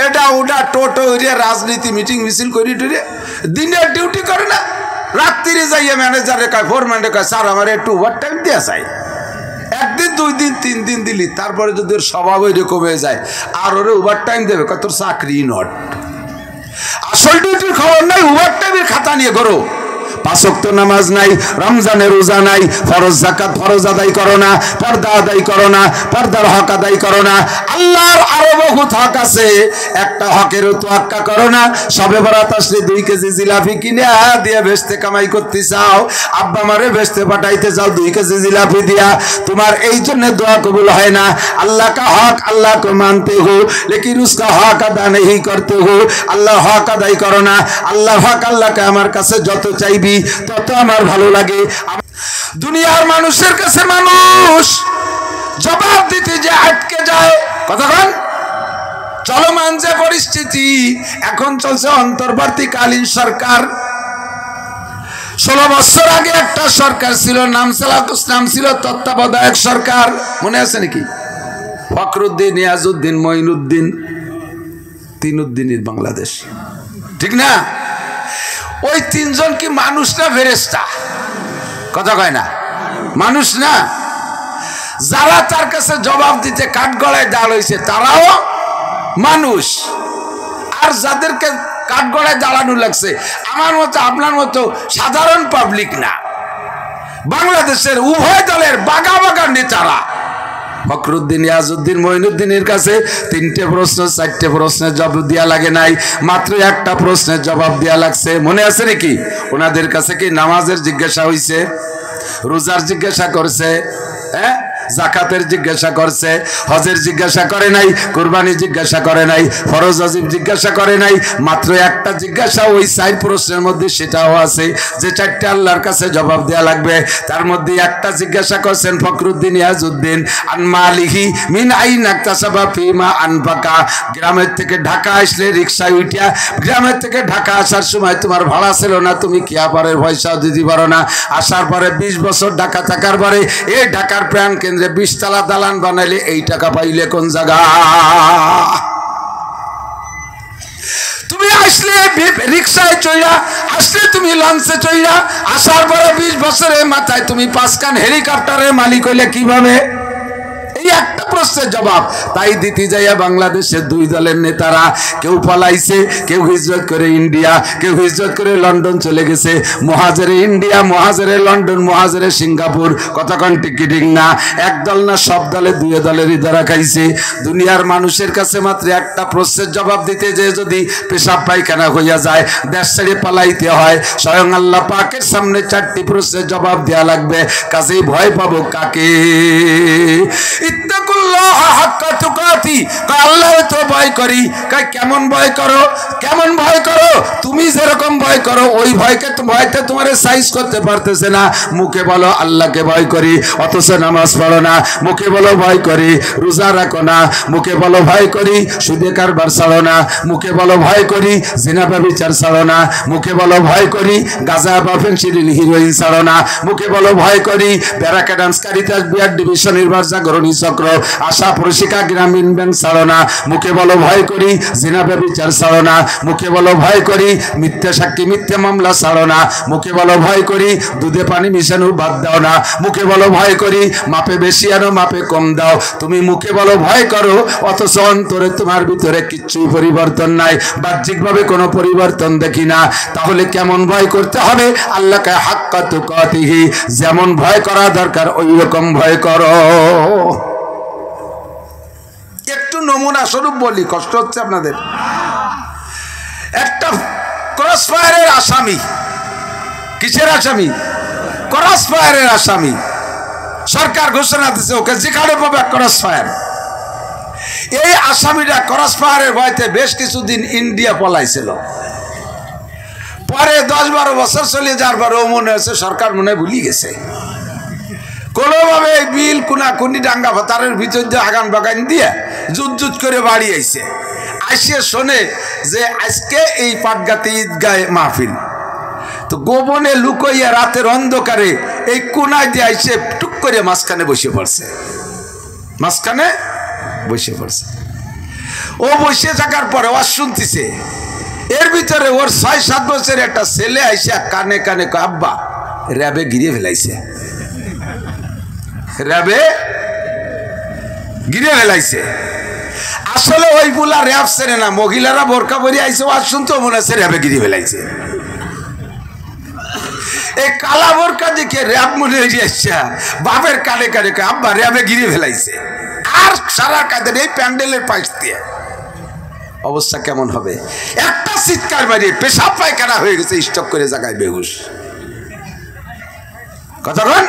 এটা ওটা টোটো রাজনীতি মিটিং মিছিল করি টুরে দিনের ডিউটি করে না, রাত্রিরে যাইয়া ম্যানেজারে কয় ফোরম্যানে কয় স্যার আমার একটু ওভার টাইম দেওয়া চাই। একদিন 2 দিন 3 দিন দিলি, তারপরে যদি ওর স্বভাব এরকম হয়ে যায় আর ওরে ওভার টাইম দেবে কত তোর চাকরি নট। আসল ডিউটির খবর নাই, ওভার টাইমের খাতা নিয়ে করো। 5 ওয়াক্ত নামাজ নাই, রমজানের রোজা নাই, ফরজ যাকাত ফরজ আদায় করো না, পর্দা আদায় করো না, পর্দার হক আদায় করো না। আল্লাহর আরো বহুত হক আছে, একটা হকের তোয়াক্কা করো না। সবে বরাত আসলে 2 কেজি জিলাপি কিনে দিয়ে বেচতে কামাই করতে চাও, আব্বা মারে বেচতে পাঠাইতে চাও 2 কেজি জিলাপি দিয়া, তোমার এই জন্য দোয়া কবুল হয় না। আল্লাহ কা হক আল্লাহ को मानते हो लेकिन उसका हक अदा नहीं करते हो। আল্লাহ হক আদায় করো না। আল্লাহ হক আল্লাহকে আমার কাছে যত চাইবি তত আমার ভালো লাগে। দুনিয়ার মানুষের কাছে মানুষ জবাব দিতে যে আটকে যায়। কতক্ষণ চলমান যে পরিস্থিতি এখন চলছে অন্তর্বর্তীকালীন সরকার। 16 বছর আগে একটা সরকার ছিল, নাম ছিল তত্ত্বাবধায়ক সরকার, মনে আছে নাকি? ফখরুদ্দিন, নিয়াজউদ্দিন, মঈনুদ্দিন, 3 উদ্দিনের বাংলাদেশ, ঠিক না? ওই 3 জন কি মানুষ না ফেরেশতা? কথা কয় না, মানুষ না? যারা তার কাছে জবাব দিতে কাঠগড়ায় দাঁড় হয়েছে তারাও মানুষ, আর যাদেরকে কাঠগড়ায় দাঁড়ানো লাগছে আমার মতো আপনার মতো সাধারণ পাবলিক না, বাংলাদেশের উভয় দলের বাগা বাগা নেতারা। ফখরুদ্দিন, নিয়াজউদ্দিন, মঈনুদ্দিনের কাছে 3টে প্রশ্ন 4টে প্রশ্নের জবাব দেওয়া লাগে নাই, মাত্র একটা প্রশ্নের জবাব দেওয়া লাগছে। মনে আছে নাকি? ওনাদের কাছে কি নামাজের জিজ্ঞাসা হয়েছে, রোজার জিজ্ঞাসা করছে, হ্যাঁ জাকাতের জিজ্ঞাসা করছে, হজের জিজ্ঞাসা করে নাই, কুরবানি জিজ্ঞাসা করে নাই, ফরজ ওয়াজিব জিজ্ঞাসা করে নাই, মাত্র একটা জিজ্ঞাসা ওই 4 প্রশ্নের মধ্যে সেটাও আছে যে 4টে আল্লাহর কাছে জবাব দেওয়া লাগবে। তার মধ্যে একটা জিজ্ঞাসা করছেন ফখরুদ্দিন, নিয়াজউদ্দিন, আন মালিহি মিন আইন ইকতাসাবা ফিমা আনফাকা। গ্রামের থেকে ঢাকা আসলে রিকশায় উঠিয়া, গ্রামের থেকে ঢাকা আসার সময় তোমার ভাড়া ছিল না, তুমি কিয়াপারের পয়সাও দিতে পারো না, আসার পরে 20 বছর ঢাকা থাকার পরে এই ঢাকার প্রাণ কেন্দ্রে 20 তলা দালান বানাইলে এই টাকা পাইলে কোন জায়গা? তুমি আসলে রিক্সায় চইরা, আসলে তুমি লঞ্চে চইরা, আসার পরে 20 বছরের মাথায় তুমি 5 খান হেলিকপ্টারের মালিক হইলে কিভাবে? এই একটা প্রশ্নের জবাব তাই দিতে যাইয়া বাংলাদেশের 2 দলের নেতারা কেউ পলাইছে, কেউ হিজরত করে ইন্ডিয়া, কেউ হিজরত করে লন্ডন চলে গেছে। মুহাজিরে ইন্ডিয়া, মুহাজিরে লন্ডন, মুহাজিরে সিঙ্গাপুর। কতক্ষণ টিকিটিং না? এক দল না সব দলে 2 দলেরই ধরা খাইছে। দুনিয়ার মানুষের কাছে মাত্র একটা প্রশ্নের জবাব দিতে যে যদি পেশাব পায়খানা হইয়া যায়, দেশ ছেড়ে পালাইতে হয়, স্বয়ং আল্লাহ পাকের সামনে 4টি প্রশ্নের জবাব দেওয়া লাগবে। কাজেই ভয় পাবো কাকে? আল্লাহ তো ভয় করি। কেমন ভয় করো? কেমন ভয় করো? তুমি যেরকম ভয় করো ওই ভয়তে তোমার সাইজ করতে পারতেছে না। মুখে বলো আল্লাহকে ভয় করি, অথচ নামাজ পড়ো না। মুখে বলো ভয় করি, রোজা রাখো না। মুখে বলো ভয় করি, সুদে কারবার ছাড়ো না। মুখে বলো ভয় করি, জিনা ব্যভিচার ছাড়ো না। মুখে বলো ভয় করি, গাঁজা বা ফেন্সিডিল হিরোইন ছাড়ো না। মুখে বলো ভয় করি, ব্যারাকা ডান্স কারিতাস বিআর ডিভিশন নির্বাচন জাগরণী চক্র, আশা পরিষিকা গ্রামীণ ব্যাংক ছাড়ো না। মুখে বলো ভয় করি, জিনা ব্যভিচার ছাড়ো না। মুখে বলো ভয় করি, মিথ্যা সাক্ষী মিথ্যা মামলা ছাড়ো না। মুখে বলো ভয় করি, দুধে পানি মিশানো বাদ দাও না। মুখে বলো ভয় করি, মাপে বেশি আনো মাপে কম দাও। তুমি মুখে বলো ভয় করো, অথচ অন্তরে তোমার ভিতরে কিচ্ছুই পরিবর্তন নাই, বাহ্যিকভাবে কোনো পরিবর্তন দেখি না। তাহলে কেমন ভয় করতে হবে? আল্লাহকে হাক্কা তুকাতিহি, যেমন ভয় করা দরকার ওই রকম ভয় করো। একটু নমুনা স্বরূপ বলি, কষ্ট হচ্ছে আপনাদের। একটা ক্রস ফায়ারের আসামি, কিসের আসামি? ক্রস ফায়ারের আসামি। সরকার ঘোষণা দিচ্ছে ওকে যেখানে পাবে ক্রস ফায়ার। এই আসামিটা ক্রস ফায়ারের ভয়তে বেশ কিছুদিন ইন্ডিয়া পলাইছিল। পরে 10-12 বছর চলে যাওয়ার পর ও মনে হচ্ছে সরকার মনে ভুলি গেছে। কোনোভাবে এই বিল কুনাকুনি ডাঙ্গা ভাতারের ভিতর দিয়ে আগান বাগান দিয়ে জুত করে বাড়ি আইছে। আইসে শোনে যে আজকে এই পাটগাতে ঈদগাহে মাহফিল। তো গোপনে লুকইয়া রাতের অন্ধকারে এই কোনায় দিয়ে আইসে টুক করে মাঝখানে বসে পড়ছে। মাঝখানে বসে পড়ছে। ও বসে থাকার পরে ওয়াজ শুনতেছে, এর ভিতরে ওর ৬-৭ বছরের একটা ছেলে আইসা কানে কানে কয়, আব্বা র্যাবে গিরে ফেলাইছে, র্যাবে গিরে ফেলাইছে। আসলে ওই বুলা র্যাব ছেড়ে না, মহিলারা বোরকা পরে আইসে ওয়াজ শুনতো, মনে হচ্ছে র্যাবে গিরে ফেলাইছে। এই কালা বোরকা দেখে র্যাব মনে হয়ে আসছে, বাপের কানে কানে কয়, আব্বা র্যাবে গিরে ফেলাইছে। আর সারা কাঁদেন এই প্যান্ডেলের পাশ দিয়ে। অবস্থা কেমন হবে? একটা চিৎকার মারিয়ে পেশাব পায়খানা হয়ে গেছে, স্টক করে জায়গায় বেহুশ। কথা বলেন,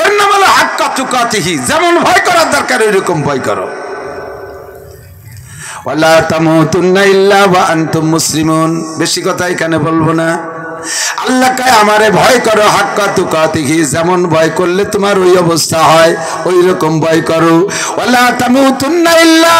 এর নাম হলো হাক্কা তুকাতিহি। যেমন ভয় করার দরকার ওই রকম ভয় করো। ওয়ালা তামুতুন্না ইল্লা ওয়া আনতুম মুসলিমুন। বেশি কথা এখানে বলবো না। আল্লাহ কয় আমারে ভয় করো হাক্কা তুকাতিহি, যেমন ভয় করলে তোমার ওই অবস্থা হয় ওই রকম ভয় করো। ওয়ালা তামুতুন্না ইল্লা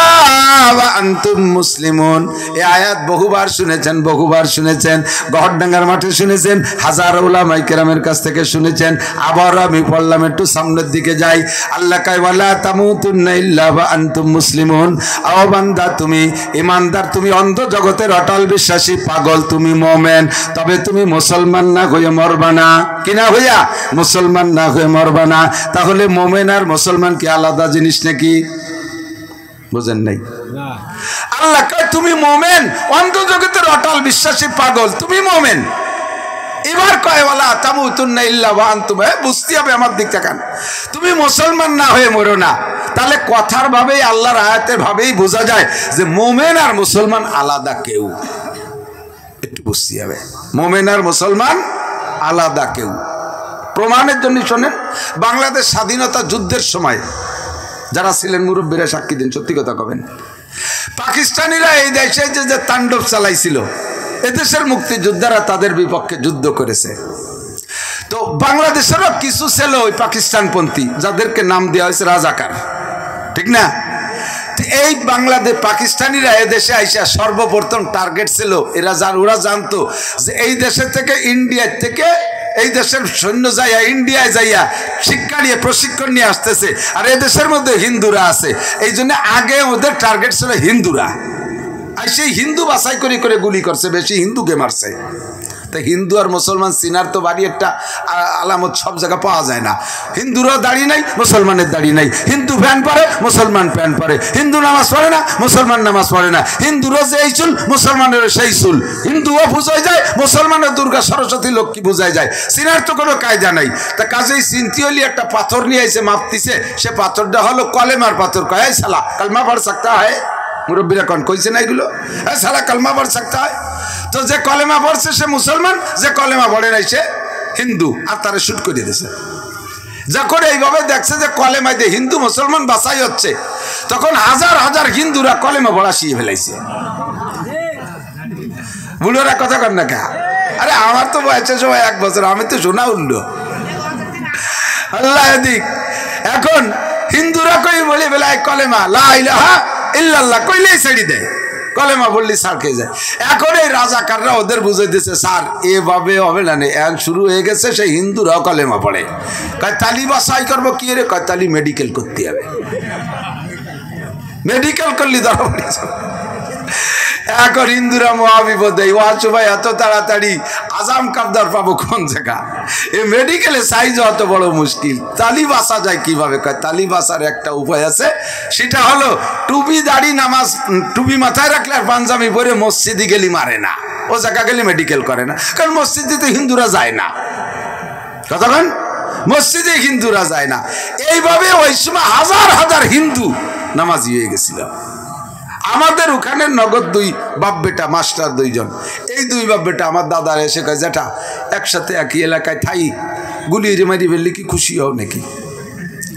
ওয়া আনতুম মুসলিমুন। এই আয়াত বহুবার শুনেছেন, বহুবার শুনেছেন, গহরডাঙ্গার মাঠে শুনেছেন, হাজার উলামায়ে কেরামের কাছ থেকে শুনেছেন। আবার আমি পড়লাম, একটু সামনের দিকে যাই। আল্লাহ কয় ওয়ালা তামুতুন্না ইল্লা ওয়া আনতুম মুসলিমুন। ও বান্দা তুমি ঈমানদার, তুমি অন্ধ জগতের অটল বিশ্বাসী পাগল, তুমি মুমিন, তবে তুমি মুসলমান না হয়ে মরবা না। কিনা হইয়া? মুসলমান না হয়ে মরবা না। তাহলে মুমিন আর মুসলমান কি আলাদা জিনিস নাকি? বুঝেন নাই? আল্লাহ কয় তুমি মুমিন, অন্ধ জগতের অটল বিশ্বাসী পাগল, তুমি মুমিন। এবার কয় ওয়ালা তামুতুন্না ইল্লা ওয়া আনতুম। বুঝতে হবে আমার দিক থেকে, তুমি মুসলমান না হয়ে মরো না। তাহলে কথার ভাবেই, আল্লাহর আয়াতের ভাবেই বোঝা যায় যে মুমিন আর মুসলমান আলাদা কেউ। একটু বুঝতে হবে, মুমিন আর মুসলমান আলাদা কেউ। প্রমাণের জন্য শোনেন, বাংলাদেশ স্বাধীনতা যুদ্ধের সময় যারা ছিলেন মুরব্বীরা সাক্ষী দিন, সত্যি কথা কবেন, পাকিস্তানিরা এই দেশে যে তাণ্ডব চালাইছিল, এদেশের মুক্তিযোদ্ধারা তাদের বিপক্ষে যুদ্ধ করেছে। তো বাংলাদেশেরও কিছু ছিল ওই পাকিস্তানপন্থী, যাদেরকে নাম দেওয়া হয়েছে রাজাকার, ঠিক না? এই বাংলাদেশ পাকিস্তানিরা এদেশে আইসা সর্বপ্রথম টার্গেট ছিল, ওরা জানতো যে এই দেশের থেকে, ইন্ডিয়ার থেকে এই দেশের সৈন্য যাইয়া ইন্ডিয়ায় যাইয়া শিক্ষা নিয়ে প্রশিক্ষণ নিয়ে আসতেছে, আর এদেশের মধ্যে হিন্দুরা আছে। এই জন্য আগে ওদের টার্গেট ছিল হিন্দুরা। আর সেই হিন্দু বাছাই করে করে গুলি করছে, বেশি হিন্দুকে মারছে। তাই হিন্দু আর মুসলমান চিনার তো বাড়ি একটা আলামত সব জায়গায় পাওয়া যায় না। হিন্দুরও দাড়ি নাই, মুসলমানের দাড়ি নাই। হিন্দু প্যান্ট পরে, মুসলমান প্যান্ট পরে। হিন্দু নামাজ পড়ে না, মুসলমান নামাজ পড়ে না। হিন্দুরও যে এই চুল, মুসলমানেরও সেই চুল। হিন্দুও বুঝাই যায়, মুসলমানের দুর্গা সরস্বতী লক্ষ্মী বুঝাই যায়। চিনার তো কোনো কায়দা নাই। তা কাজেই চিনতে হলে একটা পাথর নিয়ে এসে মাপতিছে, সে পাথরটা হলো কলেমার পাথর। কয় সালা কালমা পড় सकता है? মুরব্বীরা কোন কইছে না এগুলো? সালা কালমা পড় सकता है? তো যে কলেমা পড়ছে সে মুসলমান, যে কলেমা পড়ে নাই সে হিন্দু, আর তারা শুট করে দিয়েছে। যখন এইভাবে দেখছে যে কলেমা দিয়ে হিন্দু মুসলমান বাছাই হচ্ছে, তখন হাজার হাজার হিন্দুরা কলেমা পড়া শিখে ফেলাইছে। বুড়োরা কথা কর না কে? আরে আমার তো বয়সের সময় 1 বছর, আমি তো শোনা উঠলো। আল্লাহ দিক, এখন হিন্দুরা কই বলে বেলায় কলেমা লা ইলাহা ইল্লাল্লাহ কইলেই ছেড়ে দেয়, কলেমা বললি সার খেয়ে যায়। এখন এই রাজাকাররা ওদের বুঝে দিচ্ছে, স্যার এভাবে হবে না, এখন শুরু হয়ে গেছে, সেই হিন্দুরাও কলেমা পড়ে। কয় তালি বাছাই করবো কি রে? কয় তালি মেডিকেল করতে হবে, মেডিকেল করলি ধরা পড়ে যাবে। এখন হিন্দুরা মহাবিপদে, ওয়াজ ভাই এত তাড়াতাড়ি আজাম কাবদার পাবো কোন জায়গা? এই মেডিকেলে সাইজ অত বড় মুশকিল। তালি বাসা যায় কিভাবে? কয় তালি বাসার একটা উপায় আছে, সেটা হলো টুপি দাড়ি নামাজ, টুপি মাথায় রাখলে আর পাঞ্জাবি পরে মসজিদে গেলি মারে না, ও জায়গা গেলে মেডিকেল করে না। কারণ মসজিদে তো হিন্দুরা যায় না, কথা বলেন, মসজিদে হিন্দুরা যায় না। এইভাবে ওই সময় হাজার হাজার হিন্দু নামাজি হয়ে গেছিল। আমাদের ওখানে নগদ 2 বাপ বেটা মাস্টার 2 জন। এই 2 বাপ বেটা আমার দাদার এসে কয়, যেটা একসাথে একই এলাকায় থাই, গুলি মারি ফেললে কি খুশি হও নাকি?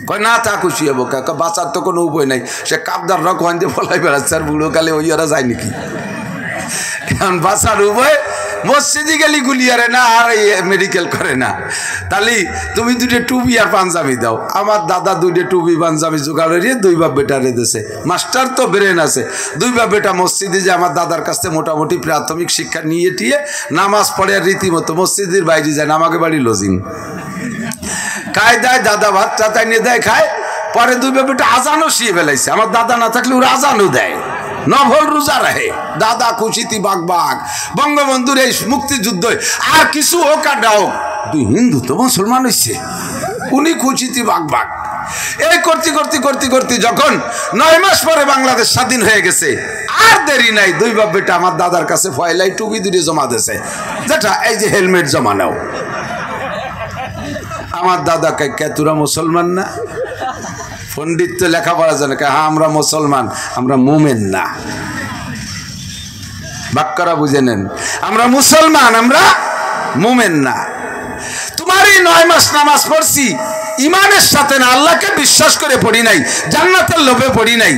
কয় না, তা খুশি হবো। বাঁচার তো কোনো উপায় নাই, সে কাপদার রক ওখান দিয়ে ফলাই বেড়াচ্ছে, আর বুড়ো কালে ওই ওরা যায় নাকি? এখন বাঁচার উপায়, মসজিদে গেলি গুলি আরে না, আর মেডিকেল করে না। তাহলে তুমি 2টা টুপি আর পাঞ্জাবি দাও। আমার দাদা 2টা টুপি পাঞ্জাবি জোগাড় হয়ে 2 বাপ বেটারে দিয়েছে। মাস্টার তো ব্রেন আছে, 2 বাপ বেটা মসজিদে যে আমার দাদার কাছ থেকে মোটামুটি প্রাথমিক শিক্ষা নিয়ে টিয়ে নামাজ পড়ে আর রীতিমতো মসজিদের বাইরে যায় না, আমাকে বাড়ি লজিং খায় দেয়, দাদা ভাত টাতা নিয়ে দেয় খায়। পরে 2 বাপ বেটা আজানও শিয়ে ফেলাইছে, আমার দাদা না থাকলে ওরা আজানও দেয়। নফল রোজা রাখে, দাদা খুশিতি বাঘ বাঘ বঙ্গবন্ধুর এই মুক্তিযুদ্ধ আর কিছু হোক আর না হোক, তুই হিন্দু তো মুসলমান হইছে, উনি খুশিতি বাঘ বাঘ। এই করতে করতে করতে করতে যখন 9 মাস পরে বাংলাদেশ স্বাধীন হয়ে গেছে, আর দেরি নাই, দুই বাপ বেটা আমার দাদার কাছে ফয়লাই টুপি দুটি জমা দিয়েছে, যেটা এই যে হেলমেট জমা নাও। আমার দাদা কে তোরা মুসলমান না? পণ্ডিত তো লেখাপড়া জানে, হ্যাঁ আমরা মুসলমান, আমরা মোমেন না। বাক্যরা বুঝে নেন, আমরা মুসলমান, আমরা মোমেন না। তোমার এই 9 মাস নামাজ পড়ছি ইমানের সাথে না, আল্লাহকে বিশ্বাস করে পড়ি নাই, জান্নাতের লোভে পড়ি নাই,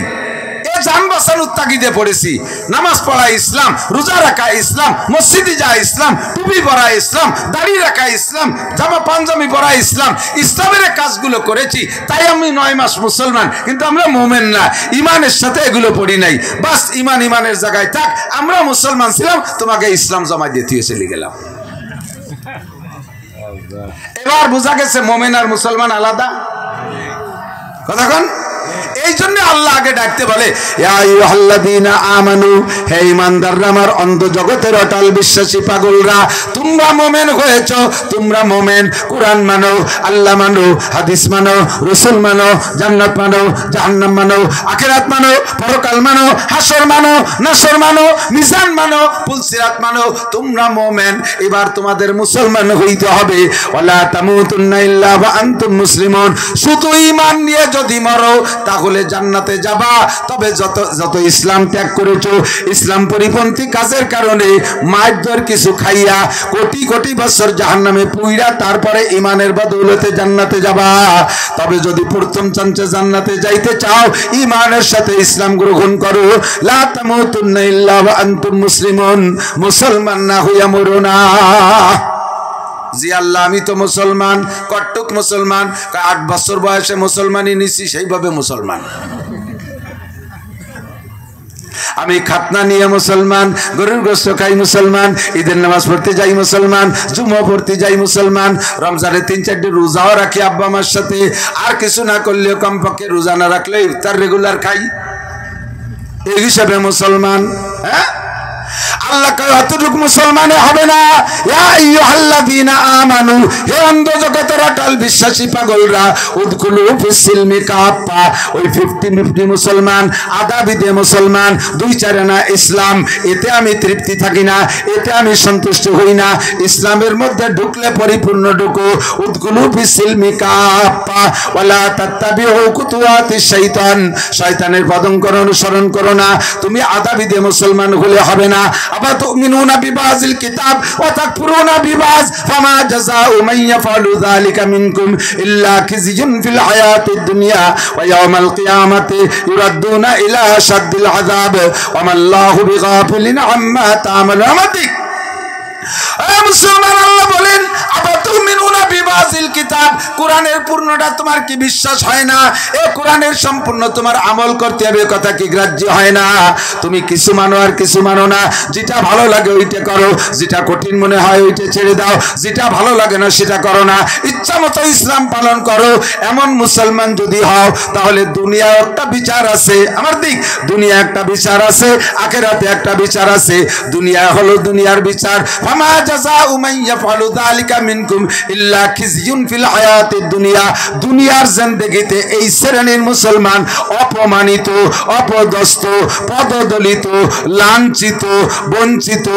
এ জান বাঁচানোর তাগিদে পড়েছি। নামাজ পড়া ইসলাম, রোজা রাখা ইসলাম, মসজিদে যাওয়া ইসলাম, টুপি পরা ইসলাম, দাড়ি রাখা ইসলাম, জামা পাঞ্জাবি পরা ইসলাম, ইসলামের কাজগুলো করেছি, তাই আমি 9 মাস মুসলমান। কিন্তু আমরা মোমেন না, ইমানের সাথে এগুলো পড়ি নাই। বাস ইমানের জায়গায় থাক, আমরা মুসলমান ছিলাম, তোমাকে ইসলাম জমা দিয়ে দিয়ে চলে গেলাম। এবার বোঝা গেছে মোমেন আর মুসলমান আলাদা কথা কোন। এই জন্য আল্লাহ আগে ডাকতে বলে, ইয়া আইয়ুহাল্লাযীনা আমানু, হে ঈমানদাররা, আমার অন্ধ জগতের অটল বিশ্বাসী পাগলরা, তোমরা মুমিন হয়েছো, তোমরা মুমিন। কুরআন মানো, আল্লাহ মানো, হাদিস মানো, রাসূল মানো, জান্নাত মানো, জাহান্নাম মানো, আখিরাত মানো, পরকাল মানো, হাসর মানো, নাসর মানো, মিজান মানো, পুলসিরাত মানো, তোমরা মুমিন। এবার তোমাদের মুসলমান হইতে হবে। ওয়ালা তামুতুন্না ইল্লা ওয়া আনতুম মুসলিমুন, শুধু ঈমান নিয়ে যদি মরো তাহলে জান্নাতে যাবা। তবে যত ইসলাম ত্যাগ করেছো, ইসলাম পরিপন্থী কাজের কারণে মারধর কিছু খাইয়া কোটি কোটি বছর জাহান্নামে পুইরা তারপরে ঈমানের বদৌলতে জান্নাতে যাবা। তবে যদি প্রথম চান্সে জান্নাতে যাইতে চাও, ঈমানের সাথে ইসলাম গ্রহণ করো। লা তামুতুন্না ইল্লা ওয়া আনতুম মুসলিমুন, মুসলমান না হইয়া মরো না। জি আল্লাহ, আমি তো মুসলমান, কট্টুক মুসলমান, 8 বছর বয়সে মুসলমানই নিছি, সেইভাবে মুসলমান। আমি খাতনা নিয়ে মুসলমান, গরুর গোশত খাই মুসলমান, ঈদের নামাজ পড়তে যাই মুসলমান, জুমা পড়তে যাই মুসলমান, রমজানে 3-4 রোজাও রাখি আব্বা আমার সাথে। আর কিছু না করলেও কমপক্ষে রোজা না রাখলে ইফতার রেগুলার খাই, এই হিসাবে মুসলমান। হ্যাঁ, আল্লাহ কয় অতটুকু মুসলমানে হবে না। ইয়া আইয়ুহাল্লাযীনা আমানু, হে অন্ধ জগতের অটল বিশ্বাসী পাগলরা, উদখুলু ফিস-সিলমি কাফা। ওই 50-50 মুসলমান, আধা বিধে মুসলমান, 2-4 আনা ইসলাম, এতে আমি তৃপ্তি থাকি না, এতে আমি সন্তুষ্ট হই না। ইসলামের মধ্যে ঢুকলে পরিপূর্ণ ঢুকো। উদখুলু ফিস-সিলমি কাফা ওয়ালা তাত্তাবিউ খুতুওয়াতিশ শাইতান, শয়তানের পদঙ্কর অনুসরণ করো না। তুমি আধা বিধে মুসলমান হলে হবে না। আবা তুমিনুনা বিবাযিল কিতাব ওয়া তাকফুরুনা বিবায, ফামা জাযাউ মান ইয়াফআলু যালিকা মিনকুম ইল্লা খিzyun ফিল হায়াতিদ দুনিয়া ওয়া ইয়াওমাল কিয়ামাতি ইউরাদ্দুনা ইলা আশাদ্দিল আযাব ওয়া মাল্লাহু বিগাফিলিন আম্মা তা'মালুন। আমাদিক মুসলমান, আল্লাহ বলেন আবা তুমিনুনা বিবাযিল কিতাব, কোরআনের পূর্ণটা তোমার কি বিশ্বাস হয় না? এই কোরআনের সম্পূর্ণ তোমার আমল করতে হবে, কথা কি গ্রাহ্য হয় না? তুমি কিছু মানো আর কিছু মানো না, যেটা ভালো লাগে ওইটা করো, যেটা কঠিন মনে হয় ওইটা ছেড়ে দাও, যেটা ভালো লাগে না সেটা করো না, ইচ্ছা মতো ইসলাম পালন করো। এমন মুসলমান যদি হও, তাহলে দুনিয়া একটা বিচার আছে, আমার দিক দুনিয়া একটা বিচার আছে, আখিরাতে একটা বিচার আছে। দুনিয়া হলো দুনিয়ার বিচার, ফামা জাযাউ মান ইয়াফআলু যালিকা মিনকুম ইল্লা খিzyun ফিল হায়াতিদ দুনিয়া। দুনিয়ার জিন্দেগিতে এই শ্রেণীর মুসলমান অপমানিত, অপদস্থ, পদদলিত, লাঞ্ছিত, বঞ্চিত,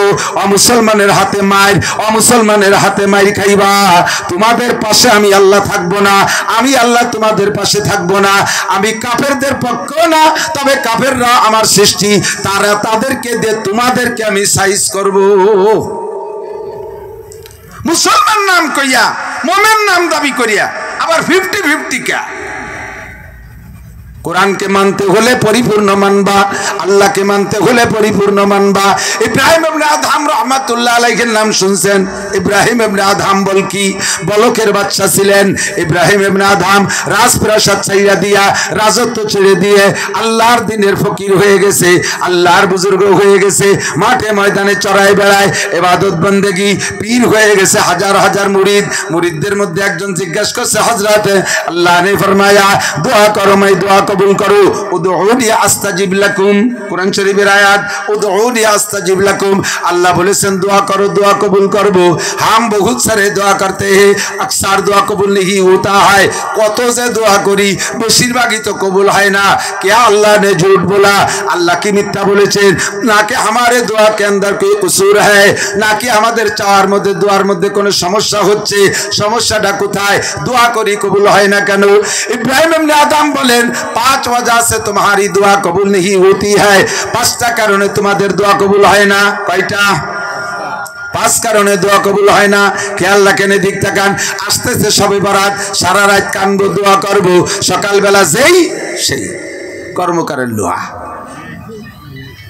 অমুসলমানের হাতে মার, অমুসলমানের হাতে মার খাইবা। তোমাদের পাশে আমি আল্লাহ থাকবো না, আমি আল্লাহ তোমাদের পাশে থাকবো না। আমি কাফেরদের পক্ষ না, তবে কাফেররা আমার সৃষ্টি, তারা তাদেরকে দিয়ে তোমাদেরকে আমি সাইজ করব। মুসলমান নাম কইয়া, মোমেন নাম দাবি করিয়া আবার 50-50 কা। কোরআনকে মানতে হলে পরিপূর্ণ মানবা, আল্লাহকে মানতে হলে পরিপূর্ণ মানবা। ইব্রাহিম ইবনে আদহাম রাহমাতুল্লাহ আলাইহির নাম শুনছেন? ইব্রাহিম ইবনে আদহাম বলকের বাদশা ছিলেন। ইব্রাহিম ইবনে আদহাম রাজপ্রাসাদ ছেড়ে দিয়া, রাজত্ব ছেড়ে দিয়ে আল্লাহর দ্বীনের ফকির হয়ে গেছে, আল্লাহর বুজুর্গ হয়ে গেছে, মাঠে ময়দানে চড়াই বেড়ায়, ইবাদত বন্দেগী, পীর হয়ে গেছে, হাজার হাজার মুরিদদের মধ্যে একজন জিজ্ঞাসা করছে, হযরত আল্লাহ ने फरमाया दुआ करो, मैं दुआ কবুল করো। উদউনি আস্তাজিব লাকুম, কুরআন শরীফের আয়াত, উদউনি আস্তাজিব লাকুম। আল্লাহ বলেছেন দোয়া করো, দোয়া কবুল করব। हम बहुत सारे दुआ करते हैं, अक्सर दुआ कबूल नहीं होता है। কত যে দোয়া করি বেশিরভাগই তো কবুল হয় না। क्या अल्लाह ने झूठ बोला? अल्लाह की मिथ्या বলেছেন না? कि हमारे दुआ के अंदर कोई कसूर है? না কি আমাদের চাওয়ার মধ্যে দোয়ার মধ্যে কোনো সমস্যা হচ্ছে? সমস্যাটা কোথায়? দোয়া করি কবুল হয় না কেন? ইব্রাহিম ইবনে আদম বলেন 5 वजह से तुम्हारी दुआ कबूल नहीं होती है। 5টা কারণে তোমাদের দোয়া কবুল হয় না। কয়টা? 5 কারণে দোয়া কবুল হয় না। খেয়াল রাখেন, এদিক তাকান। আসতেছে শবে বরাত, সারা রাত কানবো, দোয়া করব, সকালবেলা যেই সেই কর্মকারের লোহা।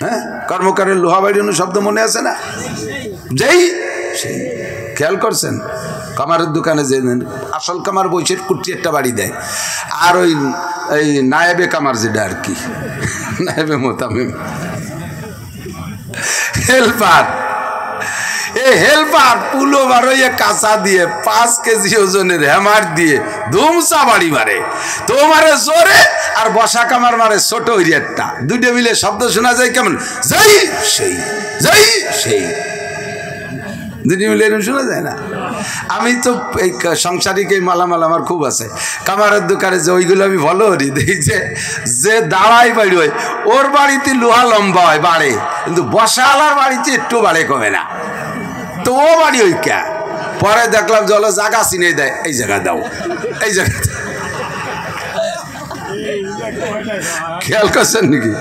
হ্যাঁ, কর্মকারের লোহা বাড়ির শব্দ মনে আছে না? যেই সেই। খেয়াল করছেন? কামারের দোকানে যে আসল কামার বৈশের কুটি একটা বাড়ি দেয়, আর ওই নায়েবে কামার যেটা আর কি, নায়েবে মোতামিম, হেল্পার, এই হেল্পার পুলো বারোইয়ে কাঁচা দিয়ে 5 কেজি ওজনের হ্যামার দিয়ে ধুমসা বাড়ি মারে। তো মারে জোরে, আর বসা কামার মারে ছোট একটা। দুইটা মিলে শব্দ শোনা যায় কেমন? যাই সেই, যাই সেই। দুইটা মিলে এরকম শোনা যায় না? আমি তো এই সংসারিক এই মালামাল আমার খুব আছে। কামারের দোকানে যে ওইগুলো আমি ভালো করি দেখি, যে দাঁড়াই বাড়ি হয় ওর বাড়িতে লোহা লম্বা হয়, বাড়ে, কিন্তু বসালার বাড়িতে একটু বাড়ে, কমে না। তো ও বাড়ি ওই কে, পরে দেখলাম জল জায়গা চিনে দেয়, এই জায়গা দাও, এই জায়গা। খেয়াল করছেন নাকি?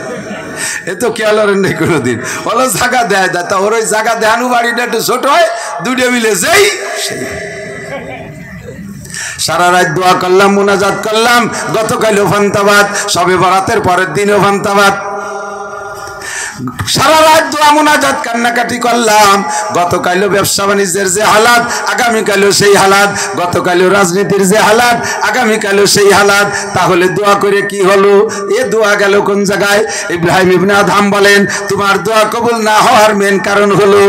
এ তো খেয়াল করেন নাই কোনোদিন। বলো জায়গা দেয়, তা ওর ওই জায়গা দেখানো বাড়িটা একটু ছোট হয়, দুটো মিলে যেই সেই। সারা রাত দোয়া করলাম, মুনাজাত করলাম। গতকালও ফান্তাবাদ, শবে বরাতের পরের দিনও ফান্তাবাদ। সারা রাত দোয়া মুনাজাত কান্নাকাটি করলাম। গতকালও ব্যবসা বাণিজ্যের যে হালাত, আগামীকালও সেই হালাত। গতকালও রাজনীতির যে হালাত, আগামীকালও সেই হালাত। তাহলে দোয়া করে কি হলো? এ দোয়া গেল কোন জায়গায়? ইব্রাহিম ইবনে আদম বলেন তোমার দোয়া কবুল না হওয়ার মেন কারণ হলো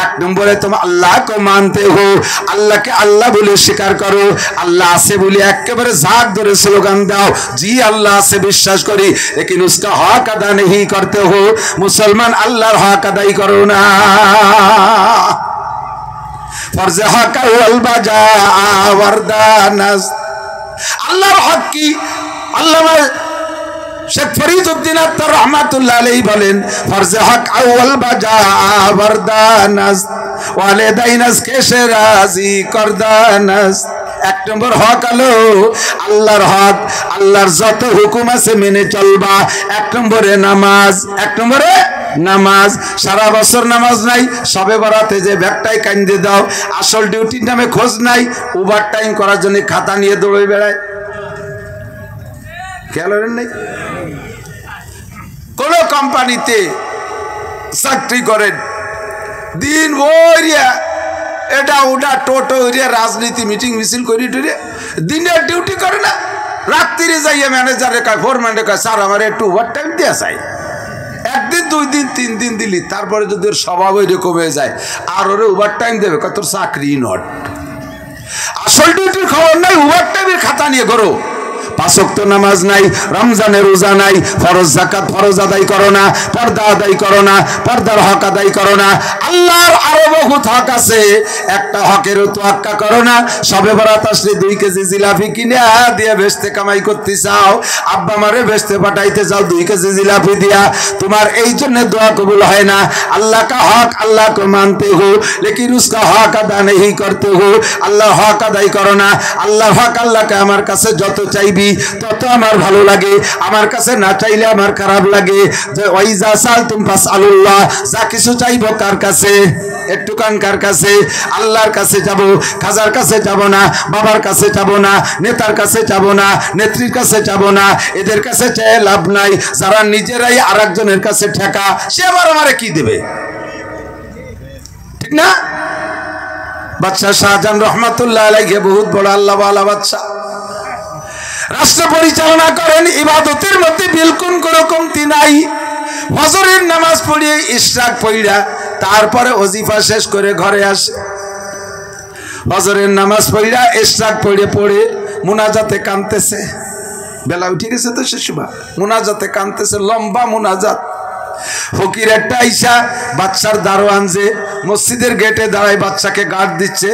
1 নম্বরে তোমার আল্লাহকে মানতে হো, আল্লাহকে আল্লাহ বলে স্বীকার করো। আল্লাহ আছে বলে একেবারে ঝাঁক ধরে স্লোগান দাও, জি আল্লাহ আছে, বিশ্বাস করি, लेकिन उसका हक अदा नहीं करते हो। मुसलमान अल्लाहर हक अदाई करो ना। फर्ज हक अव्वल बजा वरदानस। अल्लाहर हक की अल्लामा शेख फरीदुद्दीन अत्तर रहमतुल्लाह अलैहि बोलेन फर्ज हक अव्वल बजा वरदानस वालिदाइनस के से राजी करदानस। 1 নম্বর হক হলো আল্লাহর হক, আল্লাহর যত হুকুম আছে মেনে চলবা। 1 নম্বরে নামাজ, 1 নম্বরে নামাজ। সারা বছর নামাজ নাই, শবে বরাতে যে ব্যাগটাই কান্দে দাও, আসল ডিউটির নামে খোঁজ নাই, ওভার টাইম করার জন্য খাতা নিয়ে দৌড়ে বেড়ায়। খেয়াল করেন নাই? কোন কোম্পানিতে চাকরি করেন, দিন ভরিয়া এটা ওটা টোটো রাজনীতি মিটিং মিছিল করি টুরে দিনের ডিউটি করে না, রাত্রিরে যাইয়া ম্যানেজারে কয়, ফোরম্যানে কয়, স্যার আমার একটু ওভার টাইম দেওয়া চাই। 1 দিন 2 দিন 3 দিন দিলি, তারপরে যদি ওর স্বভাব ওইরকম হয়ে যায় আর ওরে ওভার টাইম দেবে, কয় তোর চাকরি নট। আসল ডিউটির খবর নাই, ওভার টাইমের খাতা নিয়ে ঘোরো। 5 ওয়াক্ত নামাজ নাই, রমজানের রোজা নাই, ফরজ যাকাত ফরজ আদায় করো না, পর্দা আদায় করো না, পর্দার হক আদায় করো না। আল্লাহর আরো বহুত হক আছে, একটা হকেরও তোয়াক্কা করো না। শবে বরাত আসলে 2 কেজি জিলাপি কিনে দিয়ে বেচতে কামাই করতে চাও, আব্বা মারে বেচতে পাঠাইতে চাও 2 কেজি জিলাপি দিয়া, তোমার এই জন্য দোয়া কবুল হয় না। আল্লাহ কা হক আল্লাহ को मानते हो, लेकिन उसका हक अदा नहीं करते हो। আল্লাহ হক আদায় করো না। আল্লাহ হক আল্লাহকে আমার কাছে যত চাইবি তত আমার ভালো লাগে, আমার কাছে না চাইলে আমার খারাপ লাগে। যে ওয়াইজা সালতুম ফাসআলুল্লাহ, যা কিছু চাইবো কার কাছে? একটু কার কাছে? আল্লাহর কাছে যাব, খাজার কাছে যাব না, বাবার কাছে যাব না, নেতার কাছে যাব না, নেত্রীর কাছে যাব না। এদের কাছে চেয়ে লাভ নাই। যারা নিজেরাই আরেকজনের কাছে ঠেকা, সে আবার আমারে কি দেবে? ঠিক না? বাদশাহ শাহজাহান রহমাতুল্লাহ আলাইহি বহুত বড় আল্লাহ ওয়ালা বাদশাহ, রাষ্ট্র পরিচালনা করেন। ইবাদতের মধ্যে বিলকুল কোনো কমতি নাই। ফজরের নামাজ পড়িয়ে ইশরাক পড়া, তারপরে ওজিফা শেষ করে ঘরে আসে। ফজরের নামাজ পড়া ইশরাক পড়ে মুনাজাতে কাঁদতেছে, বেলা উঠে গেছে তো সে সময় মুনাজাতে কানতেছে, লম্বা মুনাজাত। ফকির একটা আইসা বাচ্চার দারোয়ান যে মসজিদের গেটে দাঁড়ায় বাচ্চাকে গার্ড দিচ্ছে,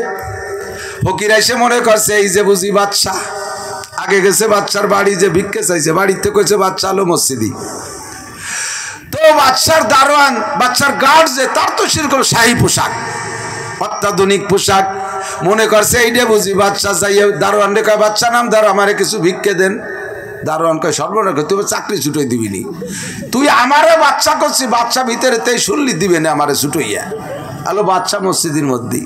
ফকির এসে মনে করছে এই যে বুঝি বাচ্চা। আগে গেছে বাচ্চার বাড়ি, যে ভিক্ষে চাইছে, বাড়িতে কইছে বাচ্চা আলো মসজিদি। তো বাচ্চার দারোয়ান, বাচ্চার গার্ড যে, তার তো সেরকম শাহী পোশাক, অত্যাধুনিক পোশাক। মনে করছে এইটা বুঝি বাচ্চা। চাইয়ে দারোয়ান রে কয় বাচ্চা নাম দাঁড়ো, আমারে কিছু ভিক্ষে দেন। দারোয়ান কয় সর্বনাশ, তুই চাকরি ছুটোই দিবি নি, তুই আমারে বাচ্চা করছি, বাচ্চা ভিতরে তেই শুনলি দিবে না আমারে ছুটোইয়া। আলো বাচ্চা মসজিদের মধ্যে।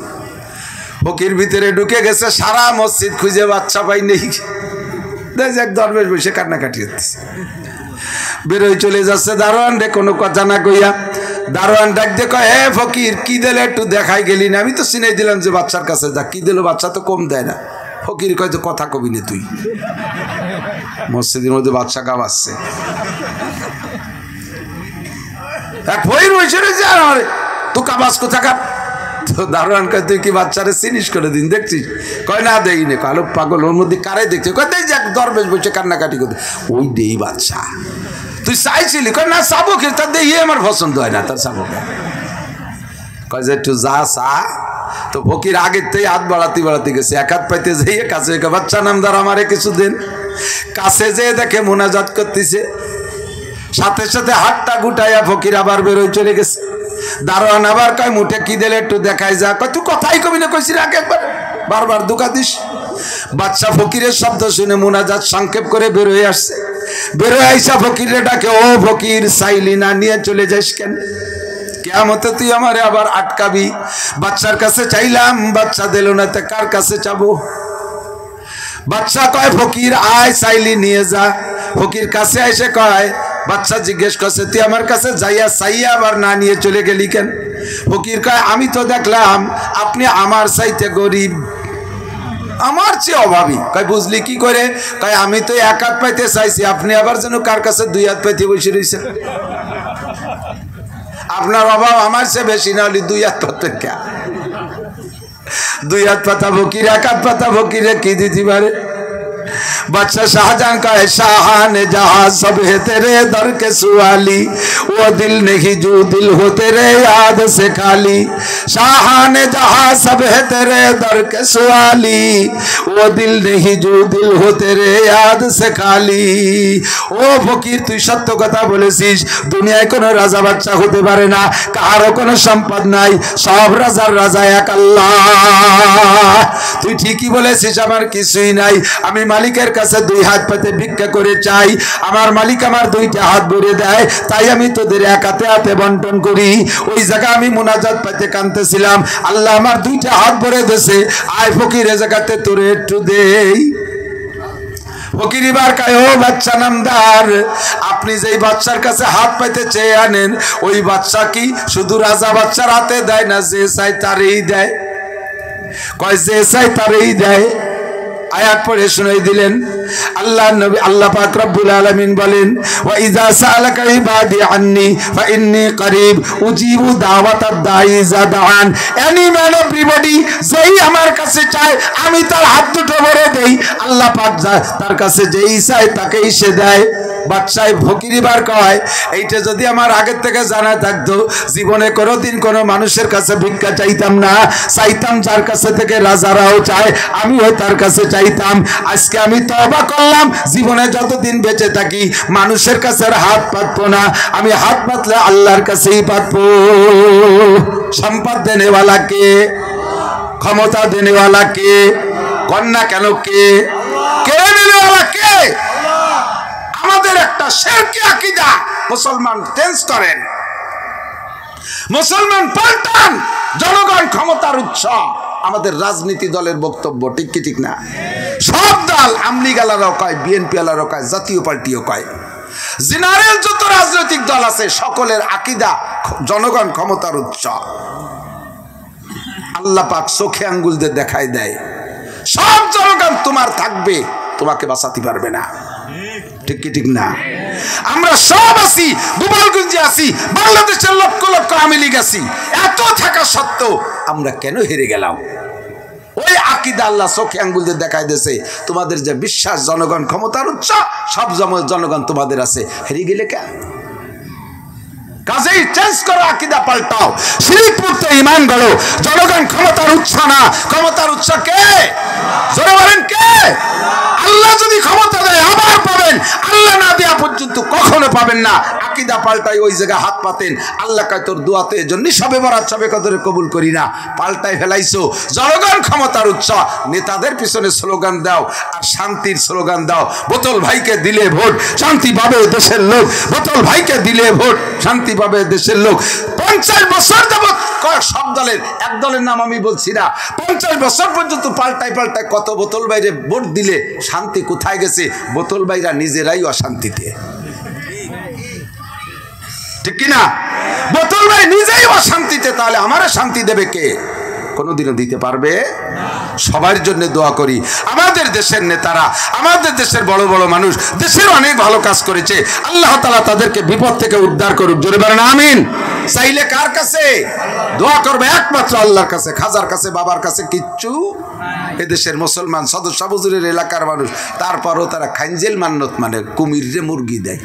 ফকির ভিতরে ঢুকে গেছে, সারা মসজিদ খুঁজে বাচ্চা পাই নেই। এক দরবেশ বসে কান্নাকাটি হচ্ছে, বেরোয় চলে যাচ্ছে। দারোয়ান রে কোনো কথা না কইয়া দারোয়ান ডাক দিয়ে কয়, হে ফকির কি দিলে একটু দেখাই গেলি না? আমি তো চিনাই দিলাম যে বাচ্চার কাছে যা, কি দিল? বাচ্চা তো কম দেয় না। ফকির কয়, তো কথা কবি না তুই। মসজিদের মধ্যে বাচ্চা কামাচ্ছে, এক ফকির বসে রয়েছে, আর তো কাবাস কোথাকার। তো দারোয়ান কয়, তুই কি বাচ্চারে চিনিস করে দিন দেখছিস? কয় না দেই নে। কালো পাগল, ওর মধ্যে কারে দেখছে? কয় দেই যে এক দরবেশ বসে কান্নাকাটি করতে, ওই দেই বাচ্চা। তুই চাইছিলি? কয় না চাবো কি, তার দিয়ে আমার পছন্দ হয় না, তার চাবো। কয় যে একটু যা চা। তো ফকির আগের থেকে হাত বাড়াতে গেছে, এক হাত পাইতে যাইয়ে কাছে, বাচ্চা নামদার আমারে কিছু দিন। কাছে যেয়ে দেখে মোনাজাত করতেছে, সাথে সাথে হাতটা গুটাইয়া ফকির আবার বেরোয় চলে গেছে। দারোয়ান আবার কয়, মুঠে কি দিলে একটু দেখাই যা। কয় তুই কথাই কবি না, কইছি আগে একবার, বারবার দুকা দিস। বাচ্চা ফকিরের শব্দ শুনে মোনাজাত সংক্ষেপ করে বেরোয় আসছে। বেরোয় আইসা ফকিরে ডাকে, ও ফকির চাইলি না, নিয়ে চলে যাস কেন? কিয়ামতে তুই আমারে আবার আটকাবি। বাচ্চার কাছে চাইলাম, বাচ্চা দিল না, তা কার কাছে চাবো? বাচ্চা কয়, ফকির আয়, চাইলি নিয়ে যা। ফকির কাছে এসে কয়, বাচ্চা জিজ্ঞেস করছে, তুই আমার কাছে যাইয়া চাইয়া আবার না নিয়ে চলে গেলি কেন? ফকির কয়, আমি তো দেখলাম আপনি আমার চাইতে গরিব, আমার চেয়ে অভাবী। কয় বুঝলি কি করে? কয় আমি তো এক হাত পাইতে চাইছি, আপনি আবার যেন কার কাছে দুই হাত পাইতে বসে রয়েছেন। আপনার অভাব আমার চেয়ে বেশি, না হলে দুই হাত পাতেন কে? দুই হাত পাতা ফকির, এক হাত পাতা ফকিরে কি দিতে পারে? बादशाह शाहजहां का है शाहान जहां सब है तेरे दर के सुवाली, वो दिल नहीं जो दिल हो तेरे याद से खाली। शाहान जहां सब है तेरे दर के सुवाली, वो दिल नहीं जो दिल हो तेरे याद से खाली। ও ফকির, তুই সত্য কথা বলেছিস, দুনিয়ায় কোনো রাজা বাচ্চা হতে পারে না, কারো কোনো সম্পদ নাই, সব রাজার রাজা এক আল্লাহ। তুই ঠিকই বলেছিস, আমার কিছুই নাই, আমি মালিকের কাছে দুই হাত পেতে ভিক্ষা করে চাই, আমার মালিক আমার দুইটা হাত ভরে দেয়, তাই আমি তোদের এক হাতে হাতে বন্টন করি। ওই জায়গায় আমি মুনাজাত পাইতে কাঁদতেছিলাম, আল্লাহ আমার দুইটা হাত ভরে দিয়েছে, আয় ফকির এ জায়গাতে তোরে একটু দেই। ফকির এবার কয়, ও বাচ্চা নামদার, আপনি যেই বাচ্চার কাছে হাত পাইতে চেয়ে আনেন, ওই বাচ্চা কি শুধু রাজা বাচ্চার হাতে দেয় না, যে চাই তারই দেয়? কয় যে চাই তারই দেয়। আয়াত পড়ে শুনাই দিলেন আল্লাহ নবী, আল্লাহ পাক রব্বুল আলামিন বলেন, ওয়া ইযা সাআলাকা ইবাদি আন্নী ফাইন্নী করিব উজিবু দাওয়াতাদ দাঈ ইযা দাআন। এনি ম্যান এভরিবডি যেই আমার কাছে চায় আমি তার হাত দুটো ভরে দেই, আল্লাহ পাক তার কাছে যেই চায় তাকেই সে দেয়। বাদশাহ ফকির এবার কয়, এইটা যদি আমার আগের থেকে জানা থাকতো, জীবনে কোনোদিন কোনো মানুষের কাছে ভিক্ষা চাইতাম না, চাইতাম যার কাছে থেকে রাজারাও চায় আমিও তার কাছে চাইতাম। আজকে আমি তওবা করলাম, জীবনে যতদিন বেঁচে থাকি মানুষের কাছে হাত পাতবো না, আমি হাত পাতলে আল্লাহর কাছেই পাতবো। সম্পদ দেনেওয়ালা কে? ক্ষমতা দেনেওয়ালা কে? কন্যা কেন কে? কে দেনেওয়ালা কে? আমাদের একটা শিরকি আকীদা, মুসলমান চেঞ্জ করেন, মুসলমান পাল্টান, জনগণ ক্ষমতার উৎস। আমাদের রাজনীতি দলের বক্তব্য ঠিক কি ঠিক না? সব দল, আমলি গালারও কয়, বিএনপি আলারও কয়, জাতীয় পার্টিও কয়, জেনারেল যত রাজনৈতিক দল আছে সকলের আকীদা জনগণ ক্ষমতার উৎস। আল্লাহ পাক চোখে আঙ্গুল দিয়ে দেখাই দেয়, সব জনগণ তোমার থাকবে, তোমাকে বাঁচাতে পারবে না। ঠিক কি ঠিক না? আমরা সব আছি, গোপালগঞ্জে আছি, বাংলাদেশের লক্ষ লক্ষ আওয়ামী লীগ আছি, এত থাকা সত্ত্বেও আমরা কেন হেরে গেলাম? ওই আকীদা আল্লাহ চোখে আঙ্গুল দিয়ে দেখাই দিয়েছে। তোমাদের যে বিশ্বাস জনগণ ক্ষমতার উৎস, সব জনগণ তোমাদের আছে, হেরে গেলে কে? কাজেই চেঞ্জ করো, আকীদা পাল্টাও, শিরক মুক্ত ঈমান গড়ো। জনগণ ক্ষমতার উৎস না, ক্ষমতার উৎস কে? জোরে বলেন কে? আল্লাহ যদি ক্ষমতা দেয় আবার পাবেন, আল্লাহ না দেয়া পর্যন্ত কখনো পাবেন না। আকীদা পাল্টাই ওই জায়গায় হাত পাতেন, আল্লাহ কয় তোর দোয়াতে জন্য সবে বরাত সবে কদরে কবুল করি না। পাল্টাই ফেলাইছো। জনগণ ক্ষমতার উৎস, নেতাদের পিছনে স্লোগান দাও আর শান্তির স্লোগান দাও। বোতল ভাইকে দিলে ভোট শান্তি পাবে দেশের লোক, বোতল ভাইকে দিলে ভোট শান্তি পাবে দেশের লোক। 50 বছর যাবত সব দলের, এক দলের নাম আমি বলছি না, 50 বছর পর্যন্ত পাল্টাই কত বোতল বাইরে ভোট দিলে শান্তি কোথায় গেছে? বোতল বাইরা নিজেরাই অশান্তিতে, ঠিক কিনা? বোতল ভাই নিজেই অশান্তিতে, তাহলে আমারে শান্তি দেবে কে? কোনোদিনও দিতে পারবে? সবার জন্য দোয়া করি। আমাদের দেশের নেতারা, আমাদের দেশের বড় বড় মানুষ দেশের অনেক ভালো কাজ করেছে, আল্লাহ তাআলা তাদেরকে বিপদ থেকে উদ্ধার করুক। জোরে বলেন আমিন। চাইলে কার কাছে দোয়া করবে? একমাত্র আল্লাহর কাছে, খাজার কাছে, বাবার কাছে কিচ্ছু। এদেশের মুসলমান সদস্য হুজুরের এলাকার মানুষ, তারপরও তারা খাইঞ্জেল মান্নত মানে কুমির রে মুরগি দেয়।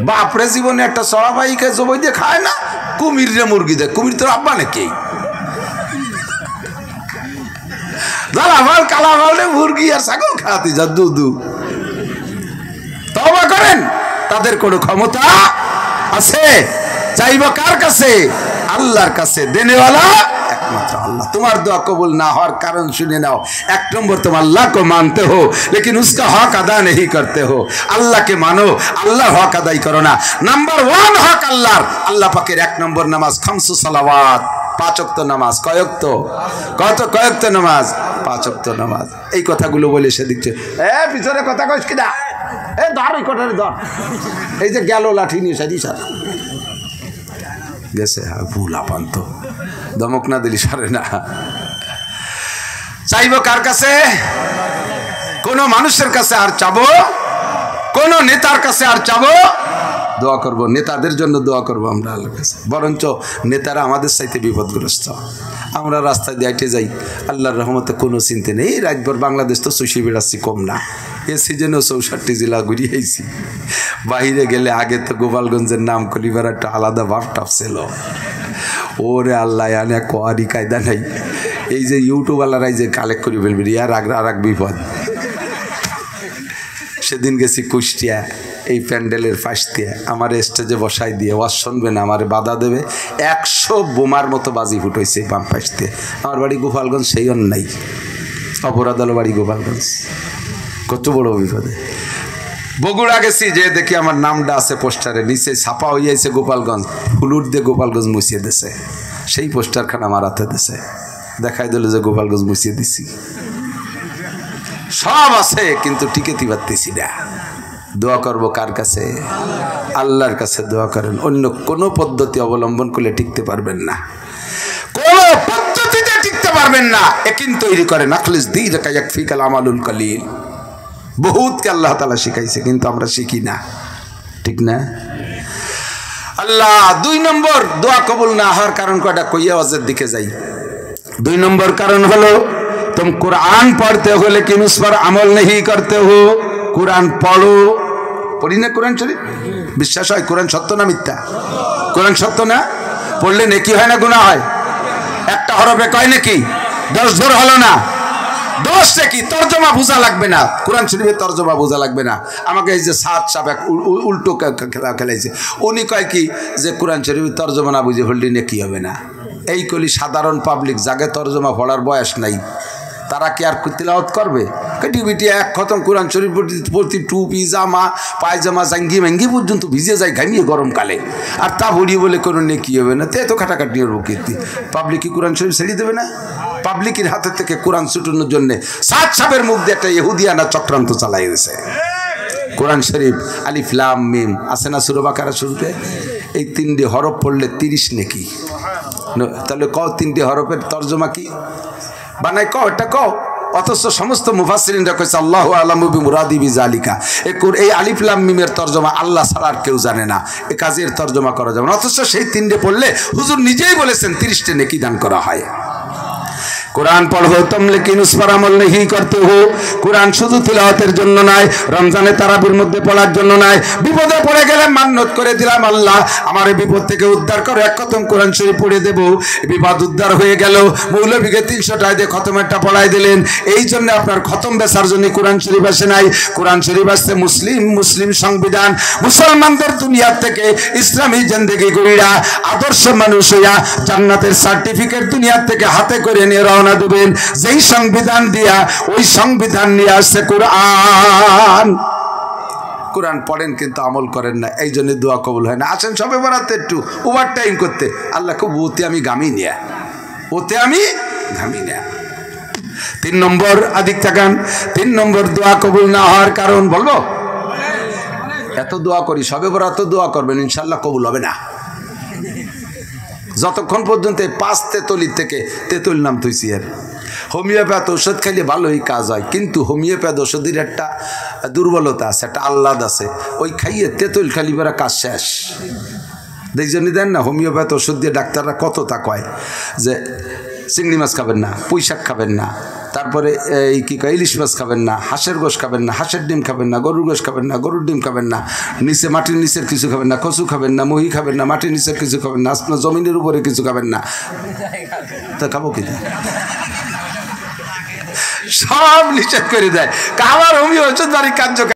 বাপরে জীবনে একটা চড়া ভাইকে জবই দিয়ে খায় না, কুমির রে মুরগি দেয়। কুমির তোর আব্বা নাকি? মুরগি আর ছাগল খাওয়াতে যা দুধু। তওবা করেন, তাদের কোনো ক্ষমতা আছে? চাইব কার কাছে? আল্লাহর কাছে। দেনেওয়ালা একমাত্র আল্লাহ। তোমার দোয়া কবুল না হওয়ার কারণ শুনে নাও। 1 নম্বর, तुम अल्लाह को मानते हो लेकिन उसका हक अदा नहीं करते हो। আল্লাহ কে মানো, আল্লাহর হক আদায় করো না। নাম্বার 1 হক আল্লাহর। আল্লাহ পাকের 1 নম্বর নামাজ, 5 সালাওয়াত, 5 ওয়াক্ত নামাজ। কয় ওয়াক্ত? কয় ওয়াক্ত নামাজ? 5 ওয়াক্ত নামাজ। এই কথাগুলো বলে সে দিচ্ছে, পিছনে কথা কইস কিনা? ধর ওই কথারে ধর। এই যে গেল লাঠি নিয়ে সারি সার গেছে। ভুল আপান্ত দমক না দিলি সারে না। চাইব কার কাছে? কোন মানুষের কাছে আর চাবো, কোন নেতার কাছে আর চাবো? দোয়া করব, নেতাদের জন্য দোয়া করব আমরা আল্লাহর কাছে। বরঞ্চ নেতারা আমাদের চাইতে বিপদগ্রস্ত। আমরা রাস্তায় দিয়ে যাই, আল্লাহর রহমতে কোনো চিন্তা নেই। রাতভর বাংলাদেশ তো চষে বেড়াচ্ছি, কম না। এ সিজনেও 64টি জেলা ঘুরিয়েছি। বাইরে গেলে আগে তো গোপালগঞ্জের নাম কলিবার একটা আলাদা ভাবটাপ ছিল। ওরে আল্লাহ, আনে কোয়ারি কায়দা নাই। এই যে ইউটিউবওয়ালারাই যে কালেক্ট করে ফেলবে, আর এক বিপদ। সেদিন গেছি কুষ্টিয়া, এই প্যান্ডেলের পাশ দিয়ে আমার স্টেজে বসাই দিয়ে ওয়াজ শুনবে না, আমার বাধা দেবে। 100 বোমার মতো বাজি ফুটাইছে বাম পাশ দিয়ে। আমার বাড়ি গোপালগঞ্জ, সেই অন্যায় অপরাধ হলো বাড়ি গোপালগঞ্জ। কত বড় বিপদে। বগুড়া গেছি, যে দেখি আমার নামটা আছে পোস্টারে, নিচে ছাপা হইয়াছে গোপালগঞ্জ, ফুলুর দিয়ে গোপালগঞ্জ মুছিয়ে দিছে। সেই পোস্টারখানা আমার হাতে দিছে, দেখাই দিল যে গোপালগঞ্জ মুছিয়ে দিছি। সব আছে কিন্তু টিকেতে পারতেছি না। দোয়া করবো কার কাছে? আল্লাহর কাছে দোয়া করেন। অন্য কোনো পদ্ধতি অবলম্বন করলে টিকতে পারবেন না, কোনো পদ্ধতিতে টিকতে পারবেন না। একিন তৈরি করেন, আখলিস দীনকা ইয়াকফিকাল আমালুল কলিল। বহুতকে আল্লাহ তাআলা শিখাইছে, কিন্তু আমরা শিখি না, ঠিক না? আল্লাহ 2 নম্বর দোয়া কবুল না হওয়ার কারণ কয়টা কইয়া ওয়াজের দিকে যাই। 2 নম্বর কারণ হলো, तुम कुरान पढ़ते हो लेकिन उस पर अमल नहीं करते हो। कुरान पढ़ो, पढ़ी ना कुरान शरीफ? বিশ্বাস হয় কুরআন সত্য না মিথ্যা? কুরআন সত্য না? পড়লে নেকি হয় না গুনাহ হয়? একটা হরফে কয় নাকি? 10 ধর হলো না? 10 নাকি? তরজমা বোঝা লাগবে না, কুরআন শরীফের তরজমা বোঝা লাগবে না। আমাকে এই যে সাত সাবেক উল্টো খেলাইছে, উনি কয় কি যে কুরআন শরীফের তরজমা না বুঝে পড়লে নেকি হবে না। এই কলি সাধারণ পাবলিক, যাকে তরজমা পড়ার বয়স নাই, তারা কি আর তিলাওয়াত করবে? টিভিটি 1 খতম কোরআন শরীফ পড়তে টুপি, জামা, পায়জামা, জাঙ্গি ম্যাঙ্গি পর্যন্ত ভিজে যায় ঘামিয়ে গরমকালে, আর তা ভরিয়ে বলে কোনো নেকি হবে না। তো খাটাখাটি ওর কীর্তি। পাবলিক কি কোরআন শরীফ ছেড়ে দেবে না? পাবলিকের হাতে থেকে কোরআন ছুটানোর জন্য সাত সাপের মুখ দিয়ে একটা ইহুদিয়ানা চক্রান্ত চালাই গেছে। কোরআন শরীফ আলিফ লাম মিম আছে না সূরা বাকারা শুরুতে? এই 3টি হরফ পড়লে 30 নেকি। তাহলে কও 3টি হরফের তরজমা কি বানাই? কও এটা কও। অথচ সমস্ত মুফাসসিরিনরা কইছে আল্লাহু আ'লামু বিমুরাদি বিযালিকা। এই আলিফ লাম মিমের তরজমা আল্লাহ ছাড়া আর কেউ জানে না, এ কাজের তরজমা করা যাবে না। অথচ সেই 3টে পড়লে হুজুর নিজেই বলেছেন 30টি নেকি দান করা হয়। कुरान पढ़ो तुम लेकिन उस पर अमल नहीं करते हो। कुरान शुधु तिलावतेर जन्य नय, रमजाने ताराबिर मध्य पड़ार जन्य नय। विपदे पड़े गेले मान्यत करे दिलाम आल्लाह आमार विपद थेके उद्धार करो, एक खतम कुरान शरीफ पढ़े देब, विपद उद्धार हये गेल। मौलवीके 300 टाका दिये खतमेरटा पढ़ाई दिलेन। एई जन्य आपनार खतम बेचार जन्य कुरान शरीफ आसे नाई। कुरान शरीफ आसছে मुस्लिम संविधान, मुसलमानদের दुनिया থেকে इस्लामी जिंदगी गড়িয়া आदर्श मानुष হইয়া জান্নাতের সার্টিফিকেট দুনিয়া থেকে হাতে করে নিয়ে রওনা দিবেন। যেই সংবিধান দিয়া ওই সংবিধান নিয়ে আসছে কুরআন। कुरान पढ़ें किन्तु আমল করেন না, এই জন্য দোয়া কবুল হয় না। আসেন সবে বরাতে একটু ওভার টাইম করতে, আল্লাহ খুব ওতে আমি গামি নিয়া, ওতে আমি গামি নিয়া। 3 নম্বর আদিক তাকান, 3 নম্বর দোয়া কবুল না হওয়ার কারণ বলবো। এত দোয়া করি, সবে বরাত দোয়া করবেন, ইনশাআল্লাহ কবুল হবে না যতক্ষণ পর্যন্ত 5 তেতলি থেকে তেতুল নাম তুইছি। আর হোমিওপ্যাথ ওষুধ খাইলে ভালোই কাজ হয়, কিন্তু হোমিওপ্যাথ ওষুধের একটা দুর্বলতা আছে, একটা আহ্লাদ আছে, ওই খাইয়ে তেতুল খালি বেড়া কাজ শেষ। দেখজনই দেন না হোমিওপ্যাথ ওষুধ দিয়ে ডাক্তাররা কতটা কয় যে চিংড়ি মাছ খাবেন না, পুঁই শাক খাবেন না, তারপরে এই কি কয় ইলিশ মাছ খাবেন না, হাঁসের গোশ খাবেন না, হাঁসের ডিম খাবেন না, গরুর গোশ খাবেন না, গরুর ডিম খাবেন না, নিচে মাটির নিচের কিছু খাবেন না, কচু খাবেন না, মহি খাবেন না, মাটির নিচের কিছু খাবেন না, আপনার জমিনের উপরে কিছু খাবেন না। তা খাবো কি সব নিষেধ করে দেয়। আমার হোমিও ওষুধ বাড়ি কার্য